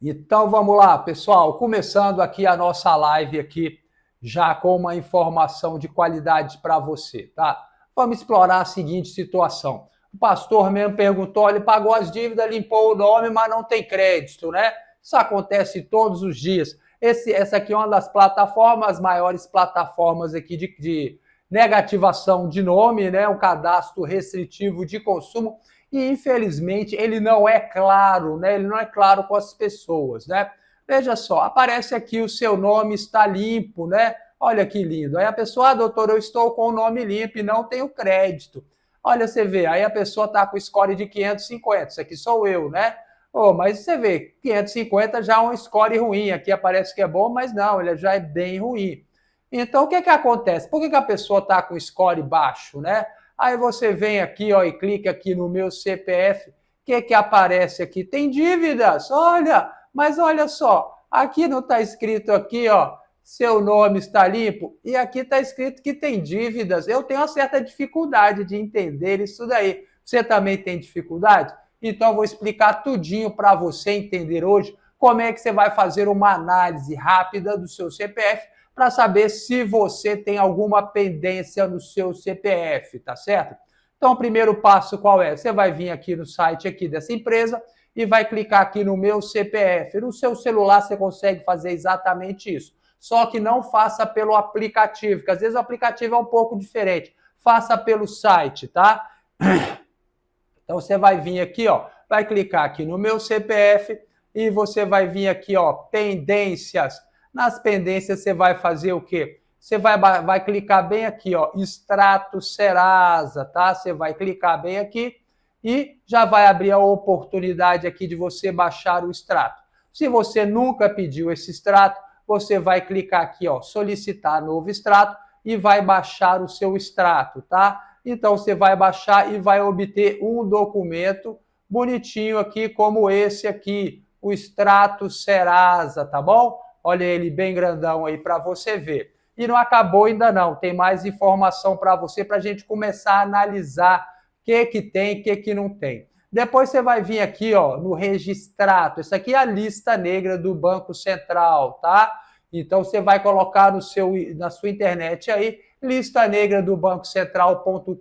Então vamos lá, pessoal, começando aqui a nossa live aqui, já com uma informação de qualidade para você, tá? Vamos explorar a seguinte situação. O pastor mesmo perguntou, ele pagou as dívidas, limpou o nome, mas não tem crédito, né? Isso acontece todos os dias. Essa aqui é uma das plataformas, maiores plataformas aqui de negativação de nome, né? Um cadastro restritivo de consumo e infelizmente ele não é claro, né? Ele não é claro com as pessoas, né? Veja só, aparece aqui o seu nome está limpo, né? Olha que lindo. Aí a pessoa, doutor, eu estou com o nome limpo e não tenho crédito. Olha, você vê, aí a pessoa está com score de 550, isso aqui sou eu, né? Oh, mas você vê, 550 já é um score ruim, aqui aparece que é bom, mas não, ele já é bem ruim. Então, o que acontece? Por que a pessoa está com score baixo, né? Aí você vem aqui, ó, e clica aqui no meu CPF. O que aparece aqui? Tem dívidas. Olha, mas olha só, aqui não está escrito aqui, ó, seu nome está limpo, e aqui está escrito que tem dívidas. Eu tenho uma certa dificuldade de entender isso daí. Você também tem dificuldade? Então eu vou explicar tudinho para você entender hoje como é que você vai fazer uma análise rápida do seu CPF para saber se você tem alguma pendência no seu CPF, tá certo? Então, o primeiro passo qual é? Você vai vir aqui no site aqui dessa empresa e vai clicar aqui no meu CPF. No seu celular você consegue fazer exatamente isso. Só que não faça pelo aplicativo, porque às vezes o aplicativo é um pouco diferente. Faça pelo site, tá? Então você vai vir aqui, ó, vai clicar aqui no meu CPF e você vai vir aqui, ó, pendências. Nas pendências você vai fazer o quê? Você vai clicar bem aqui, ó, Extrato Serasa, tá? Você vai clicar bem aqui e já vai abrir a oportunidade aqui de você baixar o extrato. Se você nunca pediu esse extrato, você vai clicar aqui, ó, solicitar novo extrato e vai baixar o seu extrato, tá? Então você vai baixar e vai obter um documento bonitinho aqui, como esse aqui, o Extrato Serasa, tá bom? Olha ele bem grandão aí para você ver. E não acabou ainda não, tem mais informação para você, para a gente começar a analisar o que tem, o que não tem. Depois você vai vir aqui, ó, no registrato. Isso aqui é a lista negra do Banco Central, tá? Então você vai colocar na sua internet aí, lista negra do bancocentral.com.br,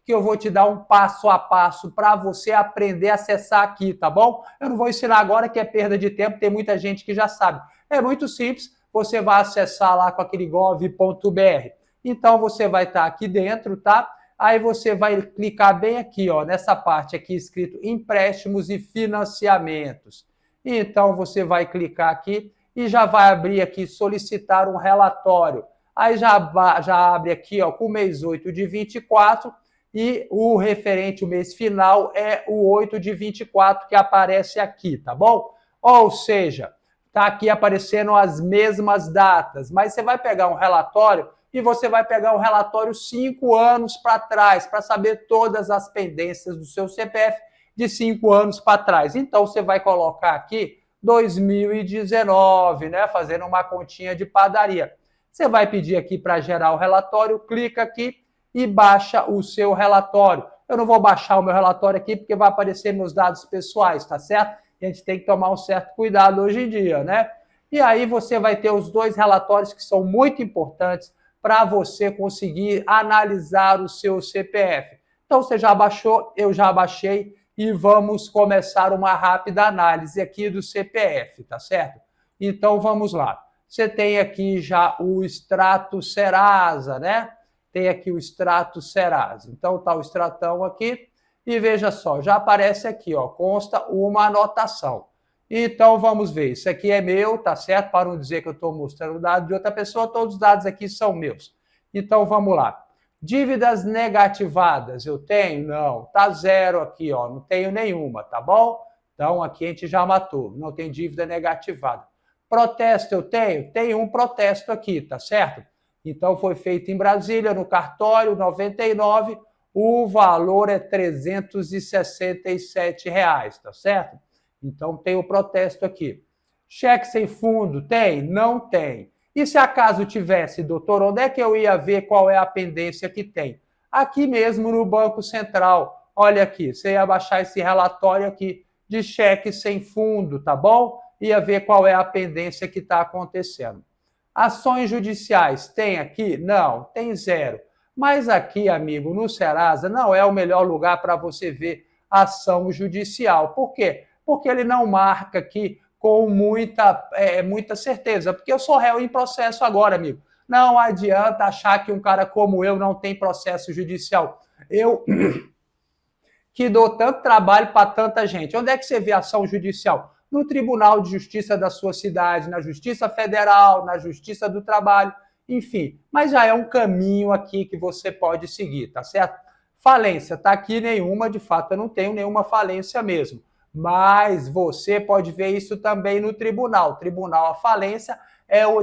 que eu vou te dar um passo a passo para você aprender a acessar aqui, tá bom? Eu não vou ensinar agora que é perda de tempo, tem muita gente que já sabe. É muito simples, você vai acessar lá com aquele gov.br. Então você vai estar aqui dentro, tá? Aí você vai clicar bem aqui, ó, nessa parte aqui escrito empréstimos e financiamentos. Então você vai clicar aqui e já vai abrir aqui solicitar um relatório. Aí já abre aqui, ó, com o mês 8 de 24 e o referente, o mês final, é o 8 de 24 que aparece aqui, tá bom? Ou seja, tá aqui aparecendo as mesmas datas, mas você vai pegar um relatório e você vai pegar um relatório 5 anos para trás, para saber todas as pendências do seu CPF de 5 anos para trás. Então, você vai colocar aqui 2019, né? Fazendo uma continha de padaria. Você vai pedir aqui para gerar o relatório, clica aqui e baixa o seu relatório. Eu não vou baixar o meu relatório aqui porque vai aparecer meus dados pessoais, tá certo? A gente tem que tomar um certo cuidado hoje em dia, né? E aí você vai ter os dois relatórios que são muito importantes para você conseguir analisar o seu CPF. Então você já baixou, eu já baixei e vamos começar uma rápida análise aqui do CPF, tá certo? Então vamos lá. Você tem aqui já o Extrato Serasa, né? Tem aqui o Extrato Serasa. Então tá o extratão aqui e veja só, já aparece aqui, ó, consta uma anotação. Então vamos ver, isso aqui é meu, tá certo? Para não dizer que eu estou mostrando dados de outra pessoa, todos os dados aqui são meus. Então vamos lá. Dívidas negativadas, eu tenho? Não, tá zero aqui, ó, não tenho nenhuma, tá bom? Então aqui a gente já matou, não tem dívida negativada. Protesto eu tenho? Tenho um protesto aqui, tá certo? Então foi feito em Brasília, no cartório, 99, o valor é R$ 367, tá certo? Então tem o protesto aqui. Cheque sem fundo, tem? Não tem. E se acaso tivesse, doutor, onde é que eu ia ver qual é a pendência que tem? Aqui mesmo no Banco Central. Olha aqui, você ia baixar esse relatório aqui, de cheque sem fundo, tá bom? Ia ver qual é a pendência que está acontecendo. Ações judiciais, tem aqui? Não, tem 0. Mas aqui, amigo, no Serasa, não é o melhor lugar para você ver ação judicial. Por quê? Porque ele não marca aqui com muita certeza. Porque eu sou réu em processo agora, amigo. Não adianta achar que um cara como eu não tem processo judicial. Eu que dou tanto trabalho para tanta gente. Onde é que você vê ação judicial? No Tribunal de Justiça da sua cidade, na Justiça Federal, na Justiça do Trabalho, enfim. Mas já é um caminho aqui que você pode seguir, tá certo? Falência, tá aqui nenhuma, de fato eu não tenho nenhuma falência mesmo. Mas você pode ver isso também no tribunal. Tribunal, a falência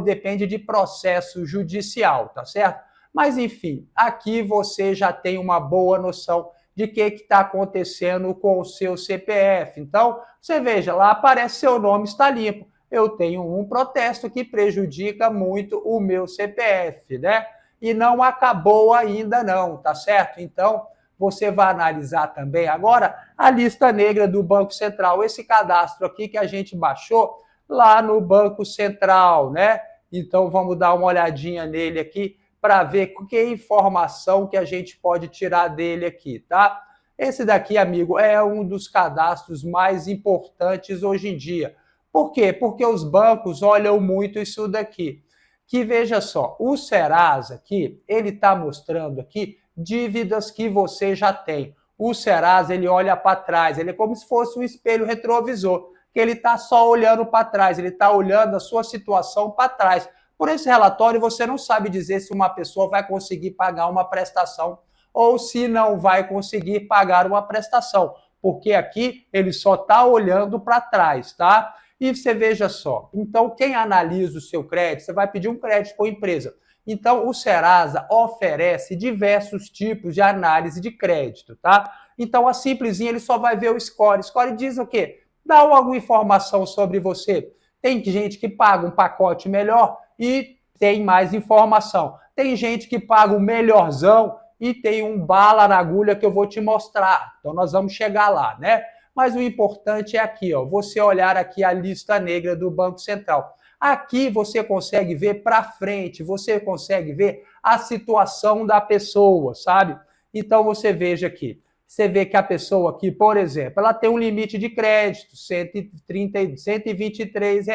depende de processo judicial, tá certo? Mas enfim, aqui você já tem uma boa noção de que está acontecendo com o seu CPF. Então, você veja, lá aparece seu nome está limpo. Eu tenho um protesto que prejudica muito o meu CPF, né? E não acabou ainda não, tá certo? Então, você vai analisar também agora a lista negra do Banco Central, esse cadastro aqui que a gente baixou lá no Banco Central, né? Então, vamos dar uma olhadinha nele aqui para ver que informação que a gente pode tirar dele aqui, tá? Esse daqui, amigo, é um dos cadastros mais importantes hoje em dia. Por quê? Porque os bancos olham muito isso daqui. Que veja só, o Serasa aqui, ele está mostrando aqui dívidas que você já tem. O Serasa, ele olha para trás, ele é como se fosse um espelho retrovisor, que ele está só olhando para trás, ele está olhando a sua situação para trás. Por esse relatório, você não sabe dizer se uma pessoa vai conseguir pagar uma prestação ou se não vai conseguir pagar uma prestação, porque aqui ele só está olhando para trás, tá? E você veja só, então quem analisa o seu crédito, você vai pedir um crédito para a empresa. Então o Serasa oferece diversos tipos de análise de crédito, tá? Então a simplesinha ele só vai ver o score. O score diz o quê? Dá alguma informação sobre você. Tem gente que paga um pacote melhor e tem mais informação. Tem gente que paga o melhorzão e tem um bala na agulha que eu vou te mostrar. Então nós vamos chegar lá, né? Mas o importante é aqui, ó, você olhar aqui a lista negra do Banco Central. Aqui você consegue ver para frente, você consegue ver a situação da pessoa, sabe? Então você veja aqui. Você vê que a pessoa aqui, por exemplo, ela tem um limite de crédito, R$ 123,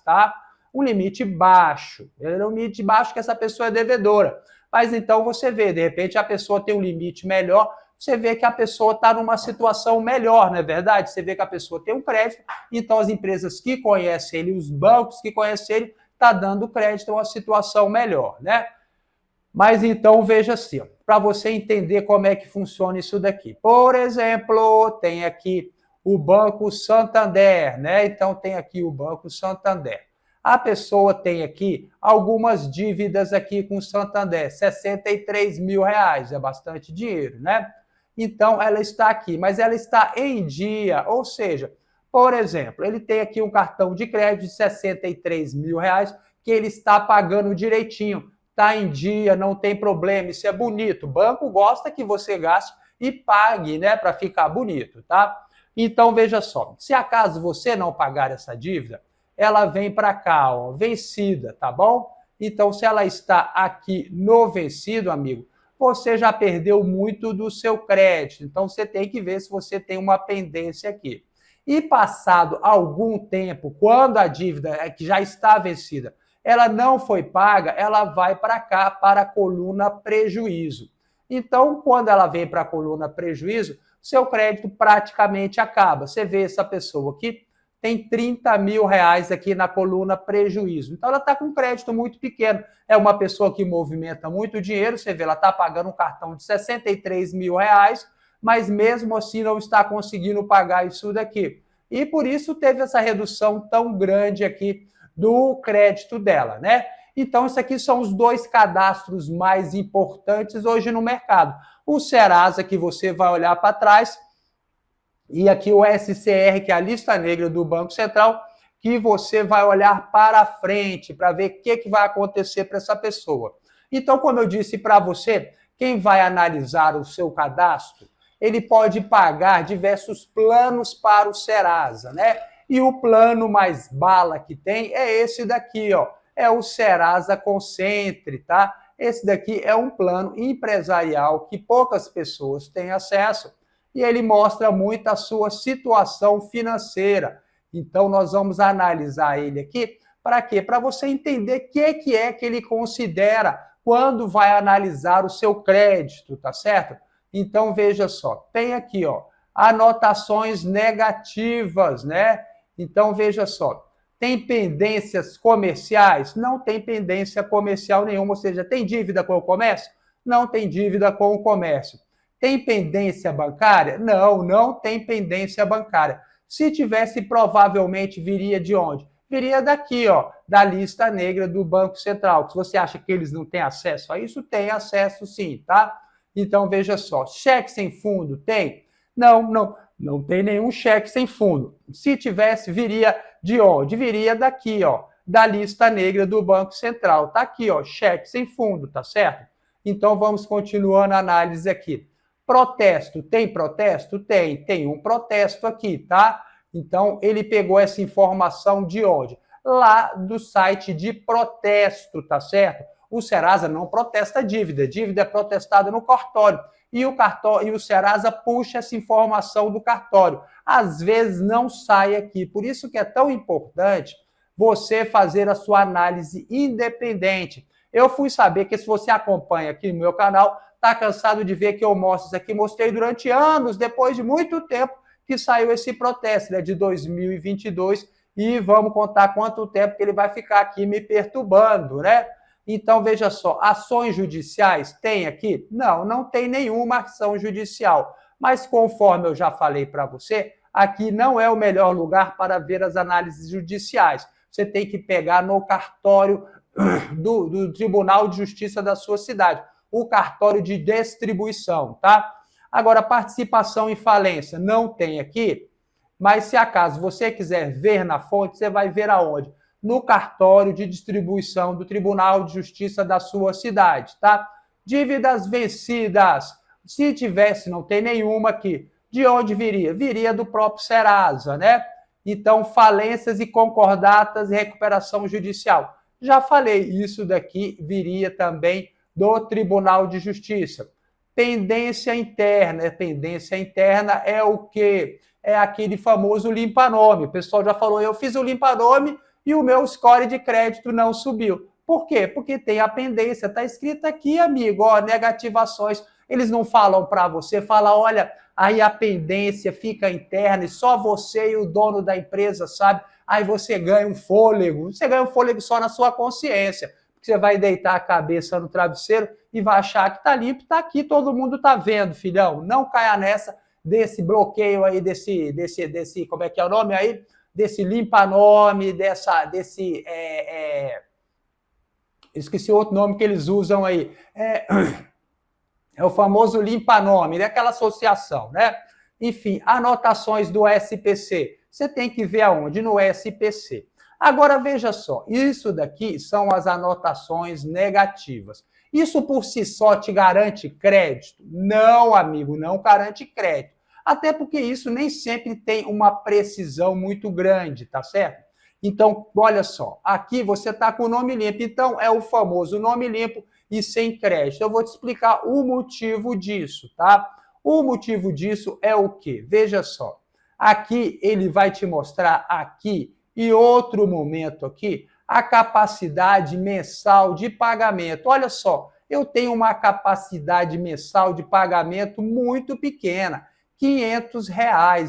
tá? Um limite baixo. É um limite baixo que essa pessoa é devedora. Mas então você vê, de repente a pessoa tem um limite melhor, você vê que a pessoa está numa situação melhor, não é verdade? Você vê que a pessoa tem um crédito, então as empresas que conhecem ele, os bancos que conhecem ele, está dando crédito a uma situação melhor, né? Mas então veja assim, para você entender como é que funciona isso daqui. Por exemplo, tem aqui o Banco Santander, né? Então tem aqui o Banco Santander. A pessoa tem aqui algumas dívidas aqui com o Santander, R$ 63 mil, é bastante dinheiro, né? Então ela está aqui, mas ela está em dia, ou seja, por exemplo, ele tem aqui um cartão de crédito de R$ 63 mil que ele está pagando direitinho. Está em dia, não tem problema, isso é bonito. O banco gosta que você gaste e pague, né, para ficar bonito, tá? Então, veja só, se acaso você não pagar essa dívida, ela vem para cá, ó, vencida, tá bom? Então, se ela está aqui no vencido, amigo, você já perdeu muito do seu crédito. Então, você tem que ver se você tem uma pendência aqui. E passado algum tempo, quando a dívida que já está vencida, ela não foi paga, ela vai para cá, para a coluna prejuízo. Então, quando ela vem para a coluna prejuízo, seu crédito praticamente acaba. Você vê essa pessoa aqui, tem R$ 30 mil aqui na coluna prejuízo. Então, ela está com um crédito muito pequeno. É uma pessoa que movimenta muito dinheiro, você vê, ela está pagando um cartão de R$ 63 mil, mas mesmo assim não está conseguindo pagar isso daqui. E por isso teve essa redução tão grande aqui do crédito dela, né? Então, isso aqui são os dois cadastros mais importantes hoje no mercado. O Serasa, que você vai olhar para trás, e aqui o SCR, que é a lista negra do Banco Central, que você vai olhar para frente, para ver o que vai acontecer para essa pessoa. Então, como eu disse para você, quem vai analisar o seu cadastro, ele pode pagar diversos planos para o Serasa, né? E o plano mais bala que tem é esse daqui, ó. É o Serasa Concentre, tá? Esse daqui é um plano empresarial que poucas pessoas têm acesso e ele mostra muito a sua situação financeira. Então, nós vamos analisar ele aqui. Para quê? Para você entender o que é que ele considera quando vai analisar o seu crédito, tá certo? Então, veja só, tem aqui, ó, anotações negativas, né? Então, veja só, tem pendências comerciais? Não tem pendência comercial nenhuma, ou seja, tem dívida com o comércio? Não tem dívida com o comércio. Tem pendência bancária? Não, não tem pendência bancária. Se tivesse, provavelmente viria de onde? Viria daqui, ó, da lista negra do Banco Central. Se você acha que eles não têm acesso a isso, tem acesso sim, tá? Então, veja só, cheque sem fundo tem? Não tem nenhum cheque sem fundo. Se tivesse, viria de onde? Viria daqui, ó, da lista negra do Banco Central. Tá aqui, ó, cheque sem fundo, tá certo? Então, vamos continuando a análise aqui. Protesto, tem protesto? Tem um protesto aqui, tá? Então, ele pegou essa informação de onde? Lá do site de protesto, tá certo? O Serasa não protesta dívida é protestada no cartório. E o Serasa puxa essa informação do cartório. Às vezes não sai aqui. Por isso que é tão importante você fazer a sua análise independente. Eu fui saber que se você acompanha aqui no meu canal, está cansado de ver que eu mostro isso aqui. Mostrei durante anos, depois de muito tempo, que saiu esse protesto, né, de 2022. E vamos contar quanto tempo que ele vai ficar aqui me perturbando, né? Então, veja só, ações judiciais tem aqui? Não tem nenhuma ação judicial. Mas, conforme eu já falei para você, aqui não é o melhor lugar para ver as análises judiciais. Você tem que pegar no cartório do Tribunal de Justiça da sua cidade, o cartório de distribuição, tá? Agora, participação em falência não tem aqui, mas se acaso você quiser ver na fonte, você vai ver aonde? No cartório de distribuição do Tribunal de Justiça da sua cidade, tá? Dívidas vencidas. Se tivesse, não tem nenhuma aqui. De onde viria? Viria do próprio Serasa, né? Então, falências e concordatas e recuperação judicial. Já falei, isso daqui viria também do Tribunal de Justiça. Pendência interna. Pendência interna é o quê? É aquele famoso limpa-nome. O pessoal já falou, eu fiz o limpa-nome e o meu score de crédito não subiu. Por quê? Porque tem a pendência. Está escrito aqui, amigo, ó, negativações. Eles não falam para você, fala, olha, aí a pendência fica interna e só você e o dono da empresa sabe. Aí você ganha um fôlego. Você ganha um fôlego só na sua consciência. Você vai deitar a cabeça no travesseiro e vai achar que tá limpo, tá aqui, todo mundo tá vendo, filhão. Não caia nessa desse bloqueio aí, desse como é que é o nome aí? Desse limpa-nome, esqueci outro nome que eles usam aí. É o famoso limpa-nome, daquela associação, né? Enfim, anotações do SPC. Você tem que ver aonde? No SPC. Agora, veja só, isso daqui são as anotações negativas. Isso por si só te garante crédito? Não, amigo, não garante crédito. Até porque isso nem sempre tem uma precisão muito grande, tá certo? Então, olha só, aqui você está com o nome limpo. Então, é o famoso nome limpo e sem crédito. Eu vou te explicar o motivo disso, tá? O motivo disso é o quê? Veja só, aqui ele vai te mostrar aqui e outro momento aqui, a capacidade mensal de pagamento. Olha só, eu tenho uma capacidade mensal de pagamento muito pequena, R$ 500,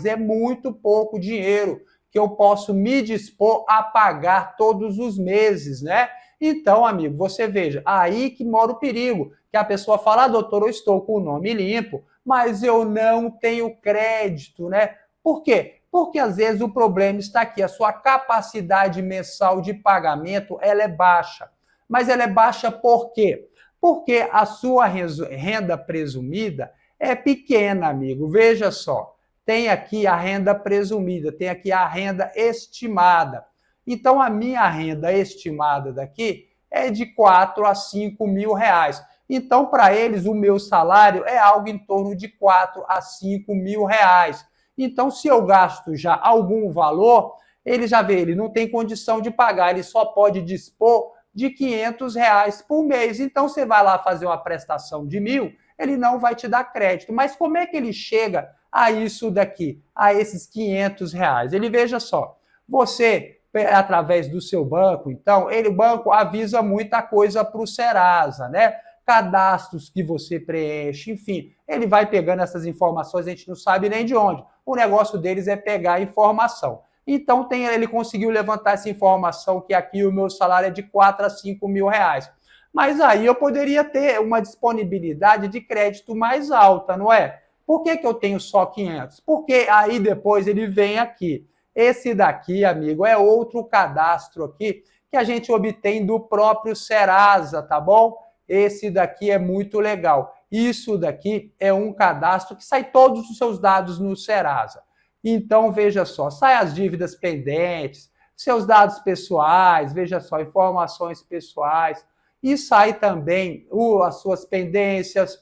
é muito pouco dinheiro que eu posso me dispor a pagar todos os meses, né? Então, amigo, você veja, aí que mora o perigo, que a pessoa fala, doutor, eu estou com o nome limpo, mas eu não tenho crédito, né? Por quê? Porque às vezes o problema está aqui, a sua capacidade mensal de pagamento, ela é baixa. Mas ela é baixa por quê? Porque a sua renda presumida é pequena, amigo. Veja só, tem aqui a renda presumida, tem aqui a renda estimada. Então, a minha renda estimada daqui é de 4 a 5 mil reais. Então, para eles, o meu salário é algo em torno de 4 a 5 mil reais. Então, se eu gasto já algum valor, ele já vê, ele não tem condição de pagar, ele só pode dispor de 500 reais por mês. Então, você vai lá fazer uma prestação de 1.000, ele não vai te dar crédito. Mas como é que ele chega a isso daqui, a esses 500 reais? Ele, veja só, você, através do seu banco, então, o banco avisa muita coisa para o Serasa, né? Cadastros que você preenche, enfim, ele vai pegando essas informações, a gente não sabe nem de onde. O negócio deles é pegar a informação. Então, ele conseguiu levantar essa informação que aqui o meu salário é de 4 a 5 mil reais. Mas aí eu poderia ter uma disponibilidade de crédito mais alta, não é? Por que eu tenho só 500? Porque aí depois ele vem aqui. Esse daqui, amigo, é outro cadastro aqui que a gente obtém do próprio Serasa, tá bom? Esse daqui é muito legal. Isso daqui é um cadastro que sai todos os seus dados no Serasa. Então, veja só, sai as dívidas pendentes, seus dados pessoais, veja só, informações pessoais, e sai também as suas pendências,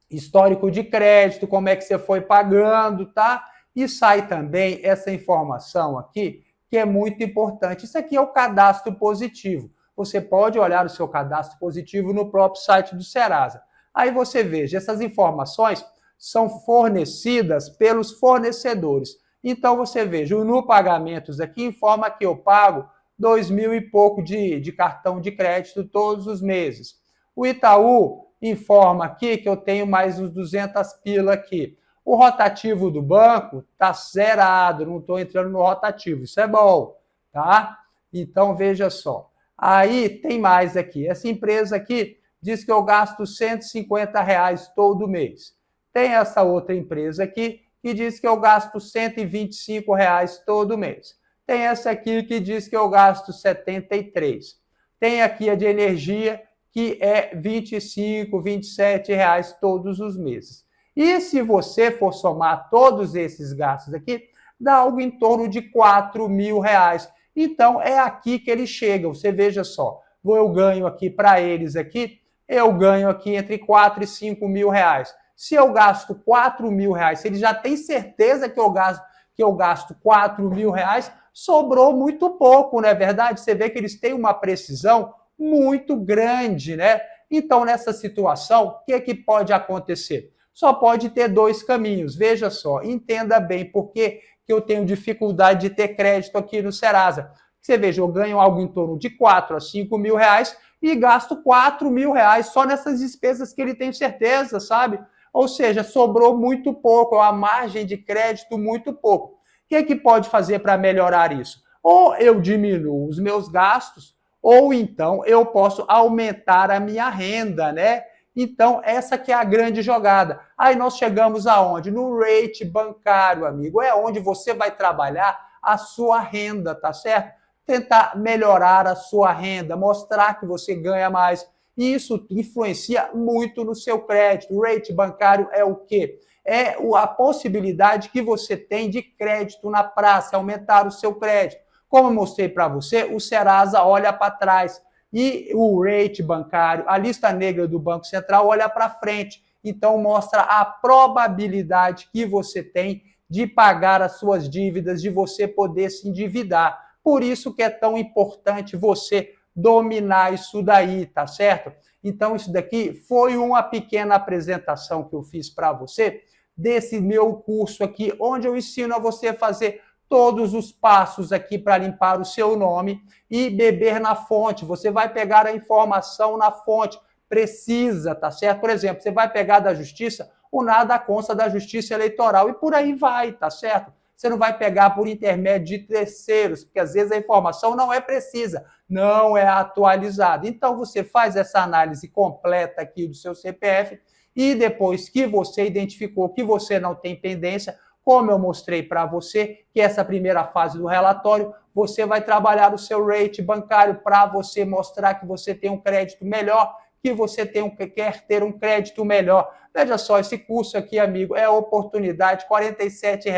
histórico de crédito, como é que você foi pagando, tá? E sai também essa informação aqui, que é muito importante. Isso aqui é o cadastro positivo. Você pode olhar o seu cadastro positivo no próprio site do Serasa. Aí você veja, essas informações são fornecidas pelos fornecedores. Então você veja, o No Pagamentos aqui informa que eu pago 2.000 e pouco de cartão de crédito todos os meses. O Itaú informa aqui que eu tenho mais uns 200 pila aqui. O rotativo do banco está zerado, não estou entrando no rotativo, isso é bom, tá? Então veja só. Aí tem mais aqui. Essa empresa aqui diz que eu gasto 150 reais todo mês. Tem essa outra empresa aqui que diz que eu gasto 125 reais todo mês. Tem essa aqui que diz que eu gasto 73. Tem aqui a de energia que é 25, 27 reais todos os meses. E se você for somar todos esses gastos aqui, dá algo em torno de 4 mil reais. Então, é aqui que eles chegam. Você veja só, eu ganho aqui para eles aqui, eu ganho aqui entre 4 e 5 mil reais. Se eu gasto 4 mil reais, se eles já têm certeza que eu gasto 4 mil reais, sobrou muito pouco, não é verdade? Você vê que eles têm uma precisão muito grande, né? Então, nessa situação, o que é que pode acontecer? Só pode ter dois caminhos. Veja só, entenda bem por que eu tenho dificuldade de ter crédito aqui no Serasa. Você veja, eu ganho algo em torno de 4 a 5 mil reais e gasto 4 mil reais só nessas despesas que ele tem certeza, sabe? Ou seja, sobrou muito pouco, a margem de crédito muito pouco. O que é que pode fazer para melhorar isso? Ou eu diminuo os meus gastos, ou então eu posso aumentar a minha renda, né? Então, essa que é a grande jogada. Aí nós chegamos aonde? No rate bancário, amigo. É onde você vai trabalhar a sua renda, tá certo? Tentar melhorar a sua renda, mostrar que você ganha mais. E isso influencia muito no seu crédito. O rate bancário é o quê? É a possibilidade que você tem de crédito na praça, aumentar o seu crédito. Como eu mostrei para você, o Serasa olha para trás. E o rate bancário, a lista negra do Banco Central, olha para frente. Então, mostra a probabilidade que você tem de pagar as suas dívidas, de você poder se endividar. Por isso que é tão importante você dominar isso daí, tá certo? Então, isso daqui foi uma pequena apresentação que eu fiz para você desse meu curso aqui, onde eu ensino a você a fazer todos os passos aqui para limpar o seu nome e beber na fonte. Você vai pegar a informação na fonte, precisa, tá certo? Por exemplo, você vai pegar da Justiça, o nada consta da Justiça Eleitoral e por aí vai, tá certo? Você não vai pegar por intermédio de terceiros, porque às vezes a informação não é precisa, não é atualizada. Então você faz essa análise completa aqui do seu CPF e depois que você identificou que você não tem pendência, como eu mostrei para você, que essa primeira fase do relatório, você vai trabalhar o seu rate bancário para você mostrar que você tem um crédito melhor, que você quer ter um crédito melhor. Veja só, esse curso aqui, amigo, é oportunidade, R$ 47,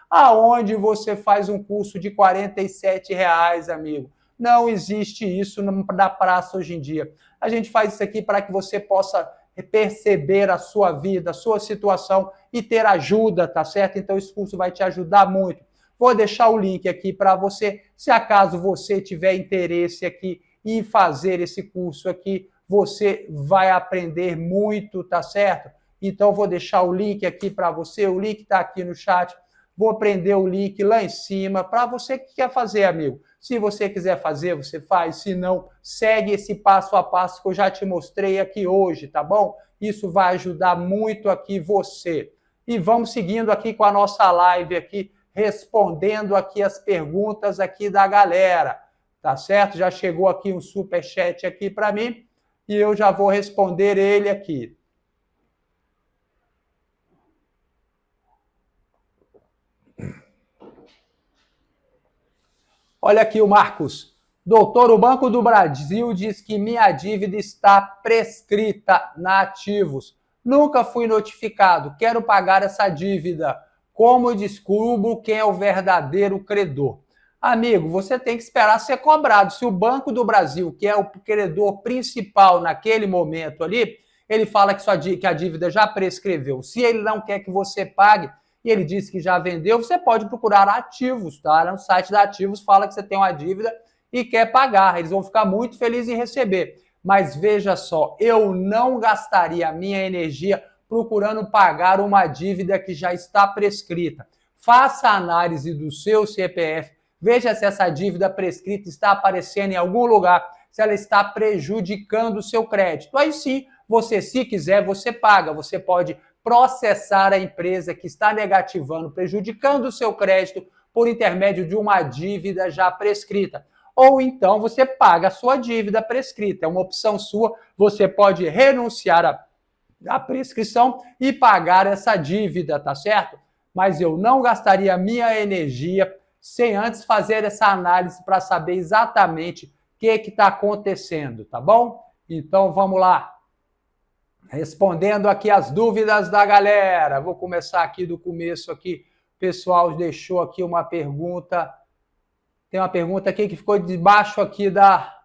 aonde você faz um curso de R$ 47, amigo. Não existe isso na praça hoje em dia. A gente faz isso aqui para que você possa perceber a sua vida, a sua situação e ter ajuda, tá certo? Então esse curso vai te ajudar muito. Vou deixar o link aqui para você, se acaso você tiver interesse aqui em fazer esse curso aqui, você vai aprender muito, tá certo? Então vou deixar o link aqui para você, o link está aqui no chat. Vou prender o link lá em cima para você que quer fazer, amigo. Se você quiser fazer, você faz. Se não, segue esse passo a passo que eu já te mostrei aqui hoje, tá bom? Isso vai ajudar muito aqui você. E vamos seguindo aqui com a nossa live aqui, respondendo aqui as perguntas aqui da galera, tá certo? Já chegou aqui um superchat aqui para mim e eu já vou responder ele aqui. Olha aqui o Marcos. Doutor, o Banco do Brasil diz que minha dívida está prescrita na Ativos. Nunca fui notificado. Quero pagar essa dívida. Como descubro quem é o verdadeiro credor? Amigo, você tem que esperar ser cobrado. Se o Banco do Brasil, que é o credor principal naquele momento ali, ele fala que a dívida já prescreveu. Se ele não quer que você pague, e ele disse que já vendeu, você pode procurar Ativos, tá? No site da Ativos fala que você tem uma dívida e quer pagar. Eles vão ficar muito felizes em receber. Mas veja só, eu não gastaria a minha energia procurando pagar uma dívida que já está prescrita. Faça a análise do seu CPF, veja se essa dívida prescrita está aparecendo em algum lugar, se ela está prejudicando o seu crédito. Aí sim, você, se quiser, você paga. Você pode processar a empresa que está negativando, prejudicando o seu crédito por intermédio de uma dívida já prescrita. Ou então você paga a sua dívida prescrita. É uma opção sua, você pode renunciar à prescrição e pagar essa dívida, tá certo? Mas eu não gastaria minha energia sem antes fazer essa análise para saber exatamente o que está acontecendo, tá bom? Então vamos lá. Respondendo aqui as dúvidas da galera. Vou começar aqui do começo aqui. O pessoal deixou aqui uma pergunta. Tem uma pergunta aqui que ficou debaixo aqui da...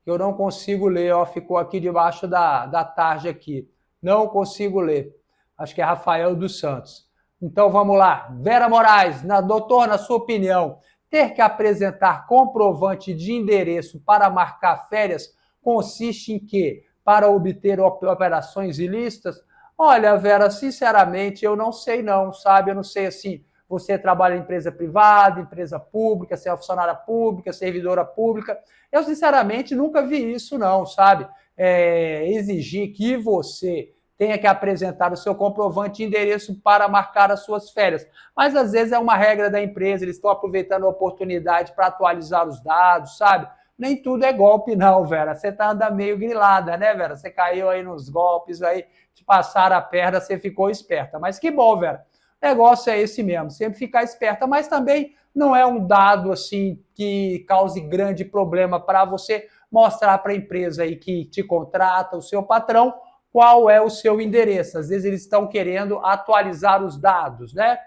Eu não consigo ler, ó. Ficou aqui debaixo da tarde aqui. Não consigo ler. Acho que é Rafael dos Santos. Então vamos lá. Vera Moraes, doutor, na sua opinião, ter que apresentar comprovante de endereço para marcar férias consiste em quê? Para obter operações ilícitas? Olha, Vera, sinceramente, eu não sei não, sabe? Eu não sei, assim, você trabalha em empresa privada, empresa pública, você é funcionária pública, servidora pública. Eu, sinceramente, nunca vi isso não, sabe? Exigir que você tenha que apresentar o seu comprovante de endereço para marcar as suas férias. Mas, às vezes, é uma regra da empresa, eles estão aproveitando a oportunidade para atualizar os dados, sabe? Nem tudo é golpe, não, Vera. Você tá andando meio grilada, né, Vera? Você caiu aí nos golpes, aí te passaram a perna, você ficou esperta. Mas que bom, Vera. O negócio é esse mesmo, sempre ficar esperta. Mas também não é um dado, assim, que cause grande problema para você mostrar para a empresa aí que te contrata, o seu patrão, qual é o seu endereço. Às vezes eles estão querendo atualizar os dados, né?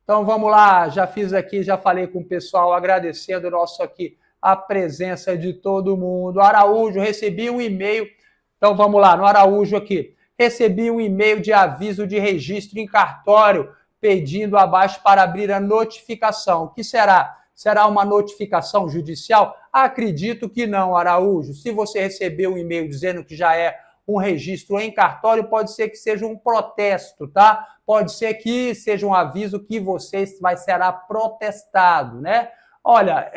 Então vamos lá, já fiz aqui, já falei com o pessoal, agradecendo a presença de todo mundo. Araújo, recebi um e-mail, então vamos lá, no Araújo aqui, recebi um e-mail de aviso de registro em cartório, pedindo abaixo para abrir a notificação. O que será? Será uma notificação judicial? Acredito que não, Araújo. Se você recebeu um e-mail dizendo que já é um registro em cartório, pode ser que seja um protesto, tá? Pode ser que seja um aviso que você será protestado, né? Olha,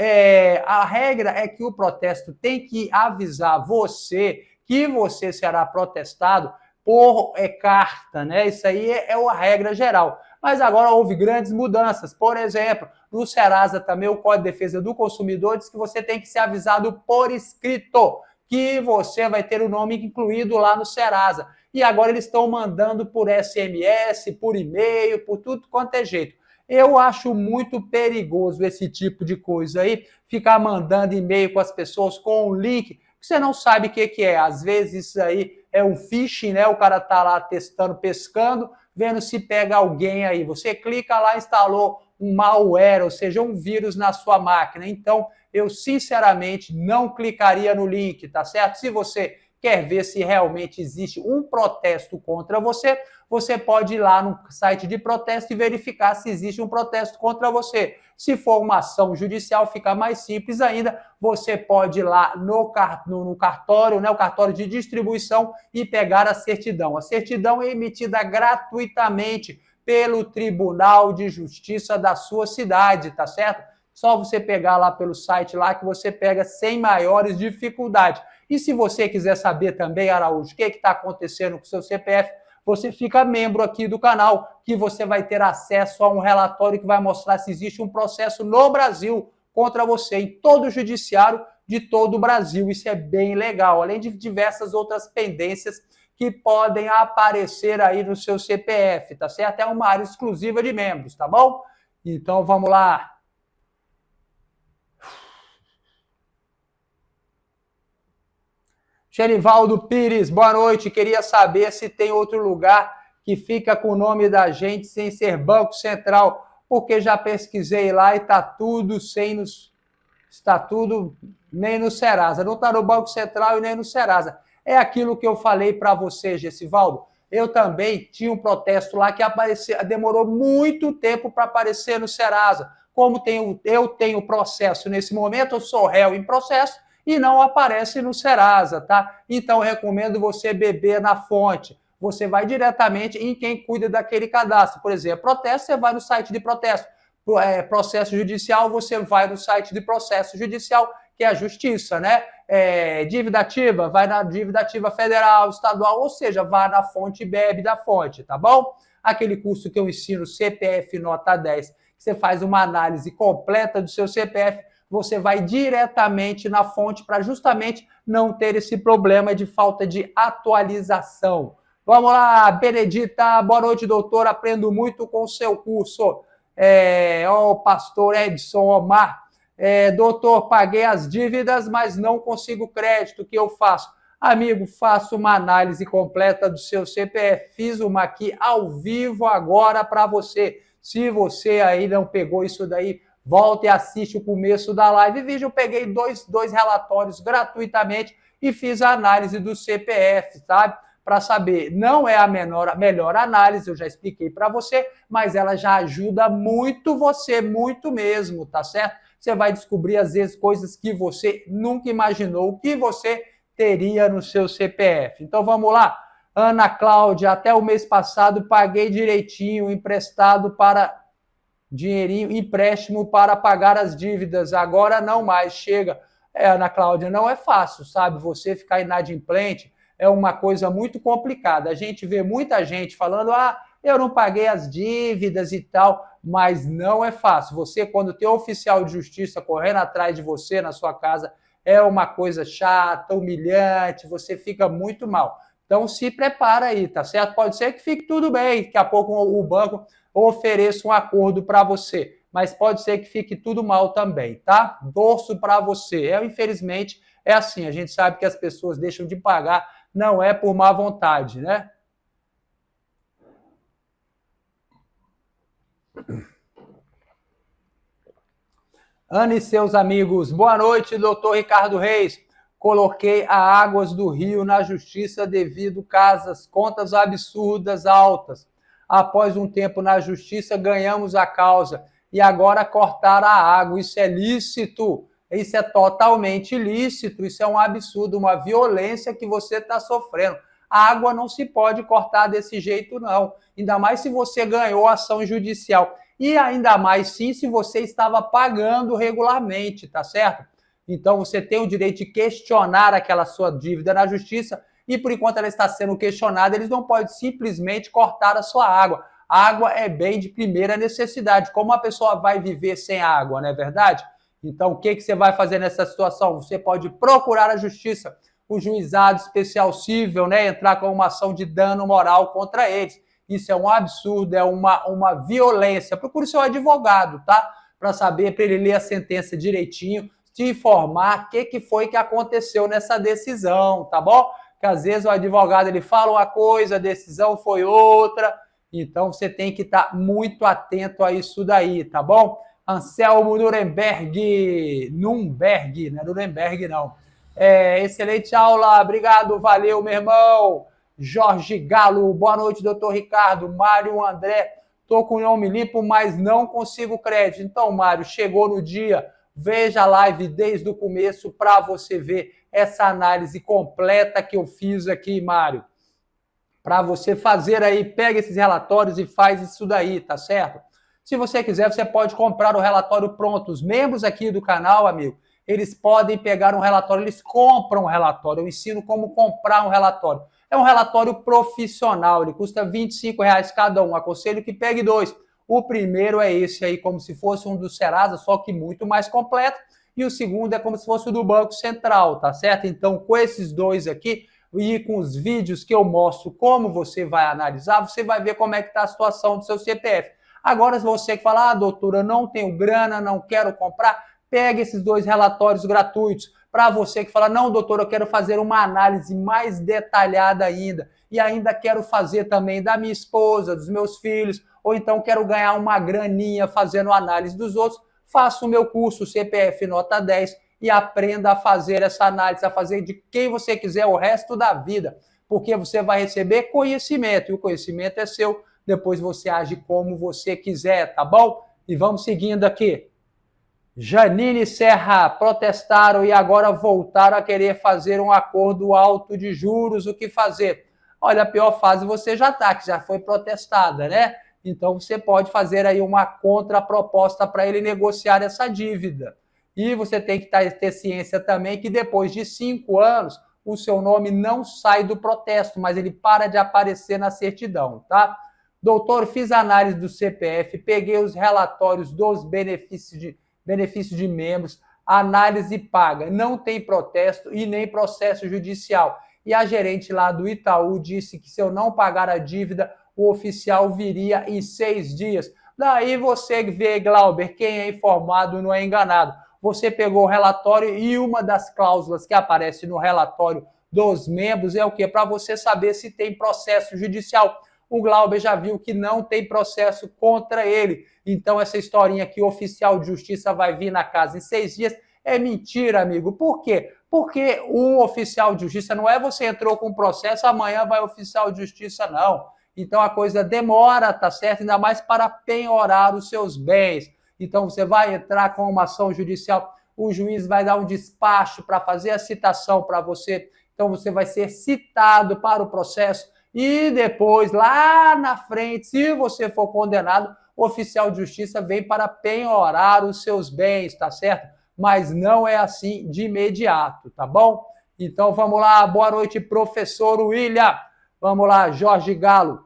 a regra é que o protesto tem que avisar você que você será protestado por carta, né? Isso aí é a regra geral. Mas agora houve grandes mudanças. Por exemplo, no Serasa também o Código de Defesa do Consumidor diz que você tem que ser avisado por escrito, que você vai ter o nome incluído lá no Serasa. E agora eles estão mandando por SMS, por e-mail, por tudo quanto é jeito. Eu acho muito perigoso esse tipo de coisa aí, ficar mandando e-mail com as pessoas com um link que você não sabe o que é. Às vezes isso aí é um phishing, né? O cara tá lá testando, pescando, vendo se pega alguém aí. Você clica lá, instalou um malware, ou seja, um vírus na sua máquina. Então, eu sinceramente não clicaria no link, tá certo? Se você quer ver se realmente existe um protesto contra você, você pode ir lá no site de protesto e verificar se existe um protesto contra você. Se for uma ação judicial, fica mais simples ainda. Você pode ir lá no cartório, né, o cartório de distribuição, e pegar a certidão. A certidão é emitida gratuitamente pelo Tribunal de Justiça da sua cidade, tá certo? Só você pegar lá pelo site lá que você pega sem maiores dificuldades. E se você quiser saber também, Araújo, o que está acontecendo com o seu CPF, você fica membro aqui do canal, que você vai ter acesso a um relatório que vai mostrar se existe um processo no Brasil contra você, em todo o judiciário de todo o Brasil. Isso é bem legal, além de diversas outras pendências que podem aparecer aí no seu CPF, tá certo? É uma área exclusiva de membros, tá bom? Então, vamos lá. Genivaldo Pires, boa noite. Queria saber se tem outro lugar que fica com o nome da gente sem ser Banco Central, porque já pesquisei lá e está tudo está tudo nem no Serasa. Não está no Banco Central e nem no Serasa. É aquilo que eu falei para você, Gessivaldo. Eu também tinha um protesto lá que demorou muito tempo para aparecer no Serasa. Como eu tenho processo nesse momento, eu sou réu em processo, e não aparece no Serasa, tá? Então, eu recomendo você beber na fonte. Você vai diretamente em quem cuida daquele cadastro. Por exemplo, protesto, você vai no site de protesto. Processo judicial, você vai no site de processo judicial, que é a justiça, né? Dívida ativa, vai na dívida ativa federal, estadual, ou seja, vai na fonte e bebe da fonte, tá bom? Aquele curso que eu ensino, CPF Nota 10, que você faz uma análise completa do seu CPF, você vai diretamente na fonte para justamente não ter esse problema de falta de atualização. Vamos lá, Benedita, boa noite, doutor, aprendo muito com o seu curso. O pastor Edson Omar, doutor, paguei as dívidas, mas não consigo crédito, o que eu faço? Amigo, faço uma análise completa do seu CPF, fiz uma aqui ao vivo agora para você. Se você aí não pegou isso daí, volta e assiste o começo da live. Veja, eu peguei dois relatórios gratuitamente e fiz a análise do CPF, sabe? Para saber, não é a melhor análise, eu já expliquei para você, mas ela já ajuda muito você, muito mesmo, tá certo? Você vai descobrir, às vezes, coisas que você nunca imaginou que você teria no seu CPF. Então, vamos lá. Ana Cláudia, até o mês passado paguei direitinho, emprestado para... dinheirinho, empréstimo para pagar as dívidas, agora não mais, chega. Ana Cláudia, não é fácil, sabe? Você ficar inadimplente é uma coisa muito complicada. A gente vê muita gente falando, eu não paguei as dívidas e tal, mas não é fácil. Você, quando tem um oficial de justiça correndo atrás de você na sua casa, é uma coisa chata, humilhante, você fica muito mal. Então, se prepara aí, tá certo? Pode ser que fique tudo bem, daqui a pouco o banco ofereça um acordo para você, mas pode ser que fique tudo mal também, tá? Torço para você. Infelizmente, é assim, a gente sabe que as pessoas deixam de pagar, não é por má vontade, né? Ana e seus amigos, boa noite, doutor Ricardo Reis. Coloquei a Águas do Rio na justiça devido contas absurdas altas. Após um tempo na justiça, ganhamos a causa. E agora cortaram a água. Isso é lícito. Isso é totalmente ilícito. Isso é um absurdo, uma violência que você está sofrendo. A água não se pode cortar desse jeito, não. Ainda mais se você ganhou ação judicial. E ainda mais, sim, se você estava pagando regularmente, tá certo? Então, você tem o direito de questionar aquela sua dívida na justiça e, por enquanto ela está sendo questionada, eles não podem simplesmente cortar a sua água. A água é bem de primeira necessidade. Como a pessoa vai viver sem água, não é verdade? Então, o que você vai fazer nessa situação? Você pode procurar a justiça, o juizado especial cível, né, entrar com uma ação de dano moral contra eles. Isso é um absurdo, é uma violência. Procure seu advogado, tá? Para saber, para ele ler a sentença direitinho, te informar o que foi que aconteceu nessa decisão, tá bom? Que às vezes o advogado ele fala uma coisa, a decisão foi outra, Então, você tem que estar muito atento a isso daí, tá bom? Anselmo Nuremberg, não é Nuremberg, não. Excelente aula, obrigado, valeu, meu irmão. Jorge Galo, boa noite, doutor Ricardo. Mário André, tô com o nome limpo, mas não consigo crédito. Então, Mário, chegou no dia, veja a live desde o começo para você ver essa análise completa que eu fiz aqui, Mário. Para você fazer aí, pega esses relatórios e faz isso daí, tá certo? Se você quiser, você pode comprar o relatório pronto. Os membros aqui do canal, amigo, eles podem pegar um relatório, eles compram um relatório. Eu ensino como comprar um relatório. É um relatório profissional, ele custa R$25 cada um. Aconselho que pegue 2. O primeiro é esse aí, como se fosse um do Serasa, só que muito mais completo. E o segundo é como se fosse o do Banco Central, tá certo? Então, com esses dois aqui, e com os vídeos que eu mostro como você vai analisar, você vai ver como é que está a situação do seu CPF. Agora, se você que fala, doutora, eu não tenho grana, não quero comprar, pega esses 2 relatórios gratuitos. Para você que fala, não, doutora, eu quero fazer uma análise mais detalhada ainda, e ainda quero fazer também da minha esposa, dos meus filhos, ou então quero ganhar uma graninha fazendo análise dos outros, faça o meu curso CPF Nota 10, e aprenda a fazer essa análise, a fazer de quem você quiser o resto da vida, porque você vai receber conhecimento, e o conhecimento é seu, depois você age como você quiser, tá bom? E vamos seguindo aqui. Janine Serra, protestaram e agora voltaram a querer fazer um acordo alto de juros, o que fazer? Olha, a pior fase você já está, que já foi protestada, né? Então você pode fazer aí uma contraproposta para ele negociar essa dívida. E você tem que ter ciência também que depois de 5 anos, o seu nome não sai do protesto, mas ele para de aparecer na certidão, tá? Doutor, fiz análise do CPF, peguei os relatórios dos benefícios de membros, análise paga, não tem protesto e nem processo judicial. E a gerente lá do Itaú disse que se eu não pagar a dívida, o oficial viria em 6 dias. Daí você vê, Glauber, quem é informado não é enganado. Você pegou o relatório e uma das cláusulas que aparece no relatório dos membros é o quê? Para você saber se tem processo judicial. O Glauber já viu que não tem processo contra ele. Então, essa historinha que o oficial de justiça vai vir na casa em 6 dias é mentira, amigo. Por quê? Porque um oficial de justiça não é você entrou com processo, amanhã vai oficial de justiça, não. Então, a coisa demora, tá certo? Ainda mais para penhorar os seus bens. Então, você vai entrar com uma ação judicial, o juiz vai dar um despacho para fazer a citação para você. Então, você vai ser citado para o processo e depois, lá na frente, se você for condenado, o oficial de justiça vem para penhorar os seus bens, tá certo? Mas não é assim de imediato, tá bom? Então, vamos lá. Boa noite, professor William. Vamos lá, Jorge Galo.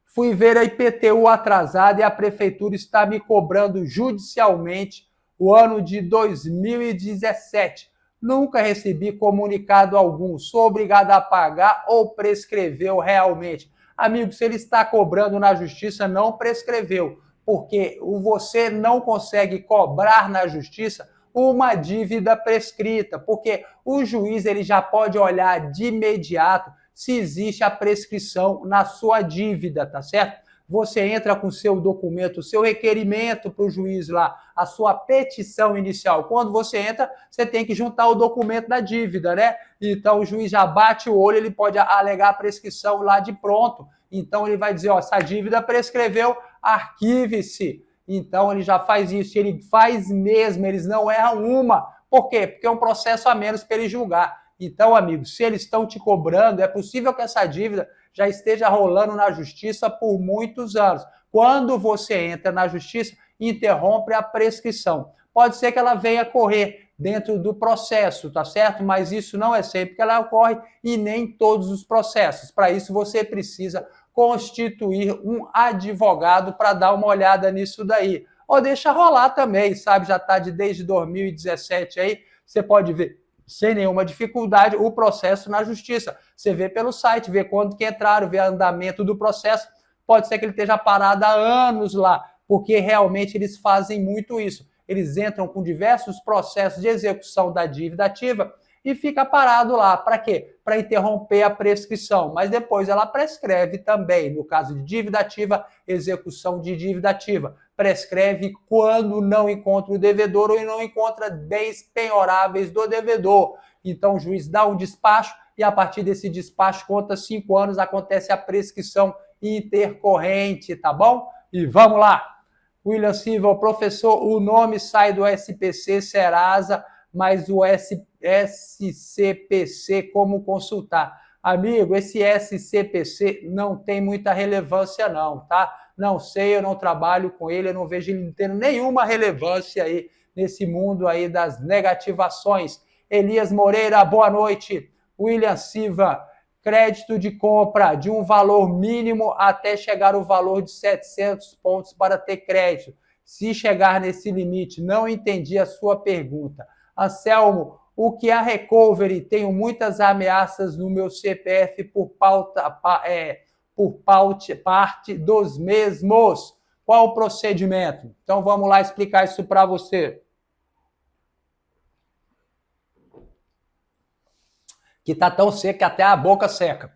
Fui ver a IPTU atrasada e a prefeitura está me cobrando judicialmente o ano de 2017. Nunca recebi comunicado algum. Sou obrigado a pagar ou prescreveu realmente? Amigo, se ele está cobrando na justiça, não prescreveu, porque você não consegue cobrar na justiça uma dívida prescrita, porque o juiz ele já pode olhar de imediato se existe a prescrição na sua dívida, tá certo? Você entra com o seu documento, o seu requerimento para o juiz lá, a sua petição inicial. Quando você entra, você tem que juntar o documento da dívida, né? Então, o juiz já bate o olho, ele pode alegar a prescrição lá de pronto. Então, ele vai dizer, ó, essa dívida prescreveu, arquive-se. Então, ele já faz isso, ele faz mesmo, eles não erram uma. Por quê? Porque é um processo a menos para ele julgar. Então, amigo, se eles estão te cobrando, é possível que essa dívida já esteja rolando na justiça por muitos anos. Quando você entra na justiça, interrompe a prescrição. Pode ser que ela venha correr dentro do processo, tá certo? Mas isso não é sempre que ela ocorre e nem todos os processos. Para isso, você precisa constituir um advogado para dar uma olhada nisso daí. Ou deixa rolar também, sabe? Já está desde 2017 aí, você pode ver sem nenhuma dificuldade o processo na justiça. Você vê pelo site, vê quando que entraram, vê o andamento do processo. Pode ser que ele esteja parado há anos lá, porque realmente eles fazem muito isso. Eles entram com diversos processos de execução da dívida ativa e fica parado lá. Para quê? Para interromper a prescrição, mas depois ela prescreve também. No caso de dívida ativa, execução de dívida ativa. Prescreve quando não encontra o devedor ou não encontra bens penhoráveis do devedor. Então o juiz dá um despacho e a partir desse despacho conta 5 anos, acontece a prescrição intercorrente, tá bom? E vamos lá! William Silva, professor, o nome sai do SPC Serasa, mas o SCPC como consultar? Amigo, esse SCPC não tem muita relevância não, tá? Não sei, eu não trabalho com ele, eu não vejo ele tendo nenhuma relevância aí nesse mundo aí das negativações. Elias Moreira, boa noite. William Silva, crédito de compra de um valor mínimo até chegar o valor de 700 pontos para ter crédito. Se chegar nesse limite, não entendi a sua pergunta. Anselmo, o que é a recovery? Tenho muitas ameaças no meu CPF por parte dos mesmos. Qual o procedimento? Então vamos lá explicar isso para você. Que tá tão seco que até a boca seca.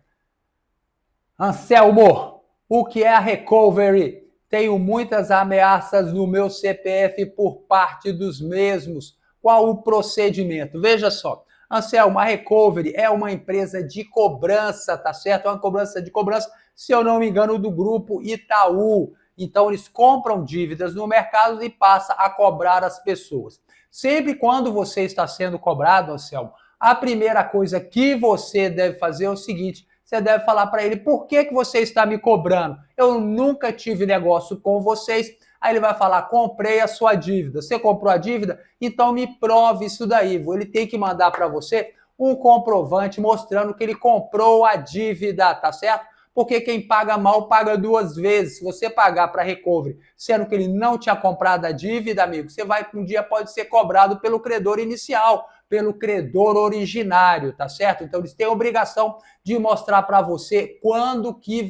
Anselmo, o que é a recovery? Tenho muitas ameaças no meu CPF por parte dos mesmos. Qual o procedimento? Veja só, Anselmo, a recovery é uma empresa de cobrança, tá certo? É uma cobrança de cobrança, se eu não me engano, do grupo Itaú. Então, eles compram dívidas no mercado e passam a cobrar as pessoas. Sempre quando você está sendo cobrado, Anselmo, a primeira coisa que você deve fazer é o seguinte, você deve falar para ele, por que você está me cobrando? Eu nunca tive negócio com vocês. Aí ele vai falar, comprei a sua dívida. Você comprou a dívida? Então me prove isso daí. Ele tem que mandar para você um comprovante mostrando que ele comprou a dívida, tá certo? Porque quem paga mal paga 2 vezes. Se você pagar para recovery, sendo que ele não tinha comprado a dívida, amigo, você vai um dia pode ser cobrado pelo credor inicial, pelo credor originário, tá certo? Então eles têm a obrigação de mostrar para você quando que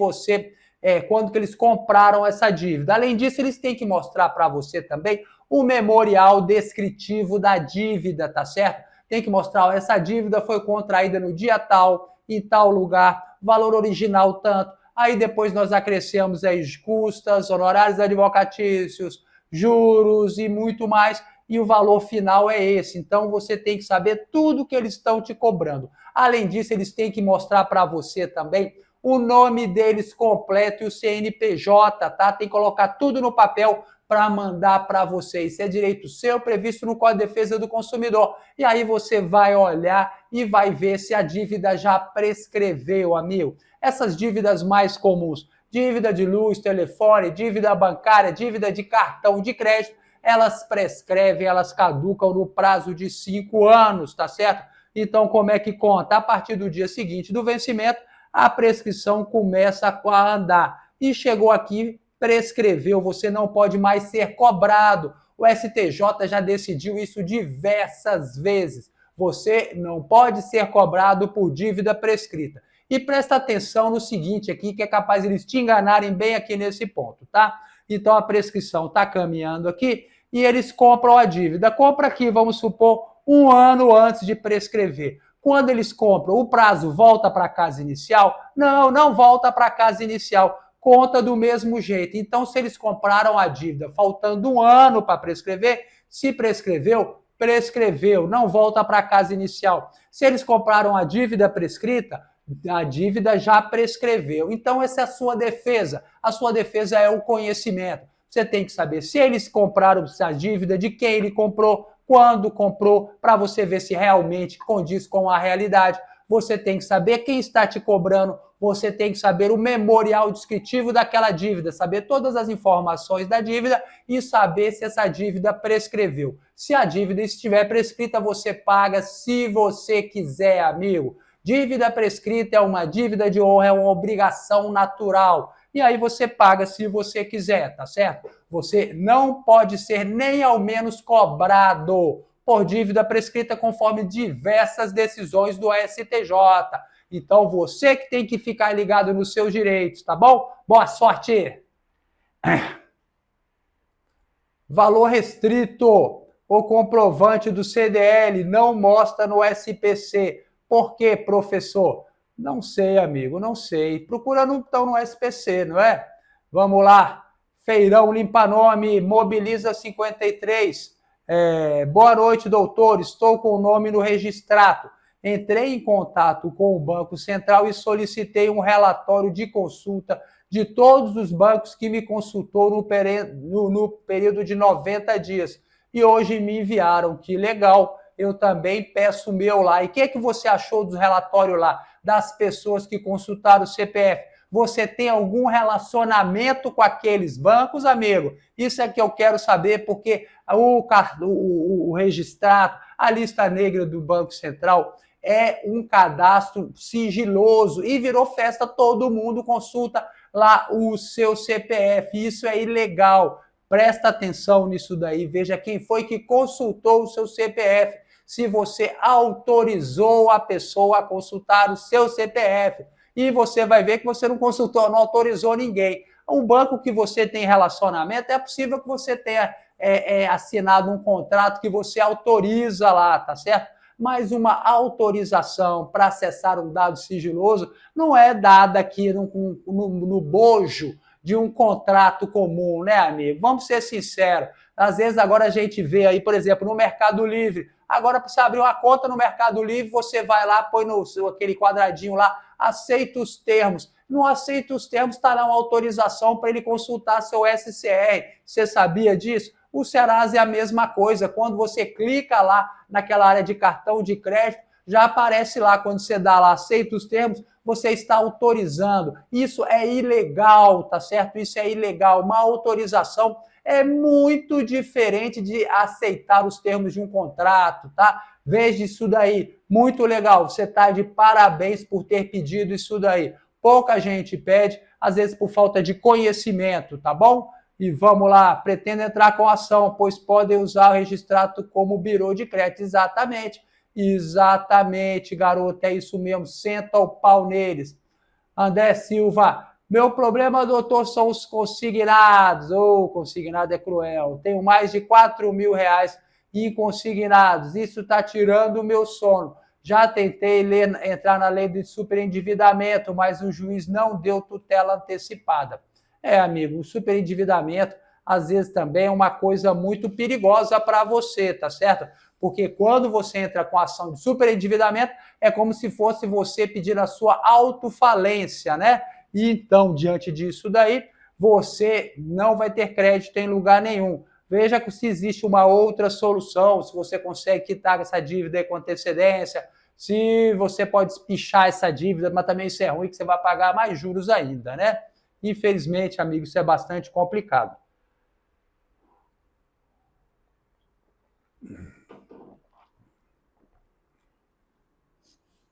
eles compraram essa dívida. Além disso, eles têm que mostrar para você também o memorial descritivo da dívida, tá certo? Tem que mostrar, ó, essa dívida foi contraída no dia tal, em tal lugar, valor original tanto. Aí depois nós acrescemos aí custas, honorários advocatícios, juros e muito mais. E o valor final é esse. Então você tem que saber tudo que eles estão te cobrando. Além disso, eles têm que mostrar para você também o nome deles completo e o CNPJ, tá? Tem que colocar tudo no papel para mandar para você. Isso é direito seu, previsto no Código de Defesa do Consumidor. E aí você vai olhar e vai ver se a dívida já prescreveu, amigo. Essas dívidas mais comuns, dívida de luz, telefone, dívida bancária, dívida de cartão de crédito, elas prescrevem, elas caducam no prazo de 5 anos, tá certo? Então, como é que conta? A partir do dia seguinte do vencimento, a prescrição começa a andar. E chegou aqui, prescreveu, você não pode mais ser cobrado. O STJ já decidiu isso diversas vezes. Você não pode ser cobrado por dívida prescrita. E presta atenção no seguinte aqui, que é capaz de eles te enganarem bem aqui nesse ponto, tá? Então a prescrição está caminhando aqui e eles compram a dívida. Compra aqui, vamos supor, 1 ano antes de prescrever. Quando eles compram, o prazo volta para a casa inicial? Não, não volta para a casa inicial. Conta do mesmo jeito. Então, se eles compraram a dívida faltando 1 ano para prescrever, se prescreveu, prescreveu, não volta para a casa inicial. Se eles compraram a dívida prescrita, a dívida já prescreveu. Então, essa é a sua defesa. A sua defesa é o conhecimento. Você tem que saber se eles compraram essa dívida, de quem ele comprou, quando comprou, para você ver se realmente condiz com a realidade. Você tem que saber quem está te cobrando, você tem que saber o memorial descritivo daquela dívida, saber todas as informações da dívida e saber se essa dívida prescreveu. Se a dívida estiver prescrita, você paga se você quiser, amigo. Dívida prescrita é uma dívida de honra, é uma obrigação natural. E aí você paga se você quiser, tá certo? Você não pode ser nem ao menos cobrado por dívida prescrita conforme diversas decisões do STJ. Então você que tem que ficar ligado nos seus direitos, tá bom? Boa sorte! Valor restrito. O comprovante do CDL não mostra no SPC. Por quê, professor? Não sei, amigo, não sei. Procura então no SPC, não é? Vamos lá. Feirão Limpa Nome, Mobiliza 53. Boa noite, doutor. Estou com o nome no registrado. Entrei em contato com o Banco Central e solicitei um relatório de consulta de todos os bancos que me consultou no período de 90 dias. E hoje me enviaram. Que legal. Eu também peço o meu lá. E o que você achou do relatório lá? Das pessoas que consultaram o CPF? Você tem algum relacionamento com aqueles bancos, amigo? Isso é que eu quero saber, porque o registrado, a lista negra do Banco Central é um cadastro sigiloso e virou festa, todo mundo consulta lá o seu CPF. Isso é ilegal. Presta atenção nisso daí, veja quem foi que consultou o seu CPF, se você autorizou a pessoa a consultar o seu CPF. E você vai ver que você não consultou, não autorizou ninguém. Um banco que você tem relacionamento, é possível que você tenha assinado um contrato que você autoriza lá, tá certo? Mas uma autorização para acessar um dado sigiloso não é dada aqui no bojo de um contrato comum, né, amigo? Vamos ser sinceros. Às vezes agora a gente vê aí, por exemplo, no Mercado Livre. Agora, para você abrir uma conta no Mercado Livre, você vai lá, põe aquele quadradinho lá, aceita os termos. Não aceita os termos, está lá uma autorização para ele consultar seu SCR. Você sabia disso? O Serasa é a mesma coisa. Quando você clica lá naquela área de cartão de crédito, já aparece lá, quando você dá lá, aceita os termos, você está autorizando. Isso é ilegal, tá certo? Isso é ilegal. Uma autorização é muito diferente de aceitar os termos de um contrato, tá? Veja isso daí. Muito legal. Você está de parabéns por ter pedido isso daí. Pouca gente pede, às vezes por falta de conhecimento, tá bom? E vamos lá, pretendo entrar com ação, pois podem usar o registrado como birô de crédito. Exatamente. Exatamente, garoto, é isso mesmo. Senta o pau neles. André Silva, meu problema, doutor, são os consignados. Consignado é cruel. Tenho mais de 4 mil reais em consignados. Isso está tirando o meu sono. Já tentei entrar na lei de superendividamento, mas o juiz não deu tutela antecipada. Amigo, o superendividamento, às vezes, também é uma coisa muito perigosa para você, tá certo? Porque quando você entra com a ação de superendividamento, é como se fosse você pedir a sua autofalência, né? E então, diante disso daí, você não vai ter crédito em lugar nenhum. Veja se existe uma outra solução, se você consegue quitar essa dívida com antecedência, se você pode espichar essa dívida, mas também isso é ruim, que você vai pagar mais juros ainda, né? Infelizmente, amigo, isso é bastante complicado.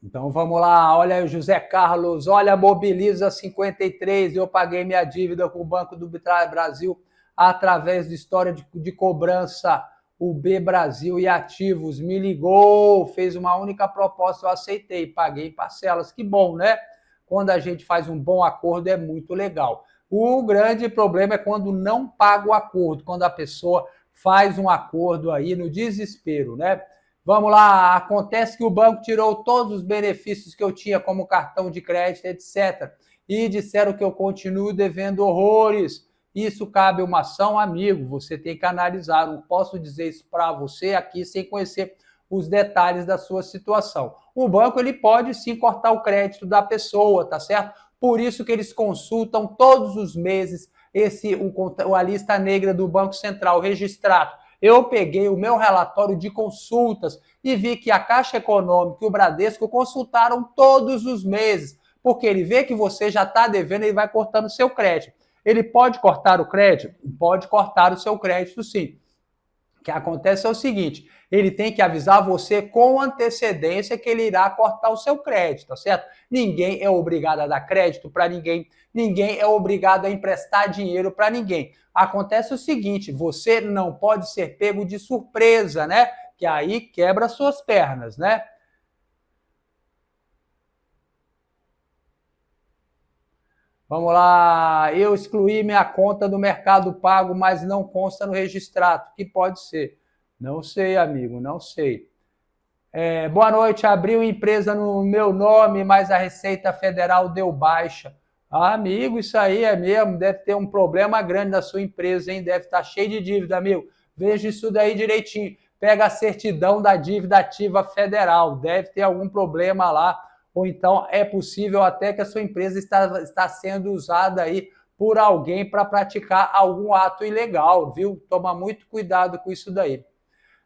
Então vamos lá, olha aí o José Carlos, olha, Mobiliza 53, eu paguei minha dívida com o Banco do Brasil através de história de cobrança, o B Brasil e Ativos, me ligou, fez uma única proposta, eu aceitei, paguei em parcelas, que bom, né? Quando a gente faz um bom acordo é muito legal. O grande problema é quando não paga o acordo, quando a pessoa faz um acordo aí no desespero, né? Vamos lá, acontece que o banco tirou todos os benefícios que eu tinha, como cartão de crédito, etc. E disseram que eu continuo devendo horrores. Isso cabe uma ação, amigo, você tem que analisar. Não posso dizer isso para você aqui sem conhecer os detalhes da sua situação. O banco ele pode sim cortar o crédito da pessoa, tá certo? Por isso que eles consultam todos os meses a lista negra do Banco Central registrado. Eu peguei o meu relatório de consultas e vi que a Caixa Econômica e o Bradesco consultaram todos os meses, porque ele vê que você já está devendo e vai cortando o seu crédito. Ele pode cortar o crédito? Pode cortar o seu crédito, sim. O que acontece é o seguinte, ele tem que avisar você com antecedência que ele irá cortar o seu crédito, tá certo? Ninguém é obrigado a dar crédito para ninguém, ninguém é obrigado a emprestar dinheiro para ninguém. Acontece o seguinte, você não pode ser pego de surpresa, né? Que aí quebra suas pernas, né? Vamos lá, eu excluí minha conta do Mercado Pago, mas não consta no registrado. Que pode ser? Não sei, amigo, não sei. Boa noite, abriu empresa no meu nome, mas a Receita Federal deu baixa. Ah, amigo, isso aí é mesmo, deve ter um problema grande na sua empresa, hein? Deve estar cheio de dívida, amigo. Veja isso daí direitinho. Pega a certidão da dívida ativa federal, deve ter algum problema lá, ou então é possível até que a sua empresa está sendo usada aí por alguém para praticar algum ato ilegal, viu? Toma muito cuidado com isso daí.